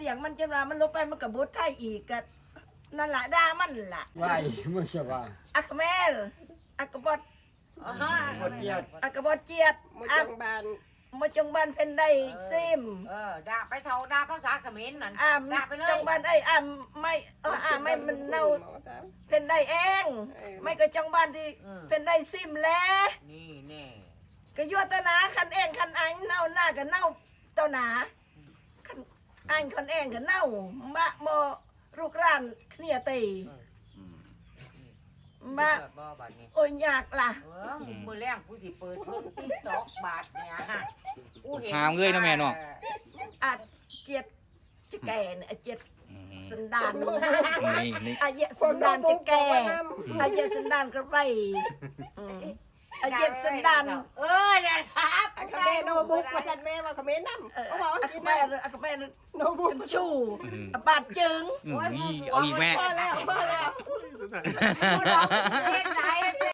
ลี้ยงมันจนว่ามันลบไปมันกับบุตรไทยอีกก็นั่นแหละด่ามันล่ะ ไหว้มึงจะว่า อักแม่อักกบด บ่เจียด อักกบดเจียด มา อั จั ก งบาน มาจงบ้านเพิ่นได้ซิม ด่าไปเท่าด่าภาษาเขมรนั่น อ้าม ด่าไปเล จ ย งบ้านไอ้อ้ามไม่อ้ามไม่มันเน่าเพิ่นได้เองไม่ก็จงบ้านที่เพิ่นได้ซิมแล้ว นี่แน่ ก็ยั่วตะหนาคันเองคันไอ้เน่าหน้าก็เน่าเต้าหนาคันไอ้คันเองก็เน่ามะโมลูกร้านเคลียร์ตีมะ บ่บัดนี้ โอ้ยยากล่ะ มือแรงกูสิเปิดเบิ่งTikTok บาทเนี่ยกูเห็น หามเงยเนาะแม่เนาะ อาจเจ็ดจะแก่เนี่ยเจ็ดสันดานนู นี่ อาเยสันดานจะแก่อาเยสันดานกระไรอาเยสันดาน นะครับ เขาแม่โนบุกว่าสันแม่ว่าเขาแม่นำเขาบอกว่า อา กิน แม่ ได้ อาแม่ โนบุก จำชูบาดจึง นี่เอาอีกแม่ พอแล้วพอแล้ว กูร้องเพลง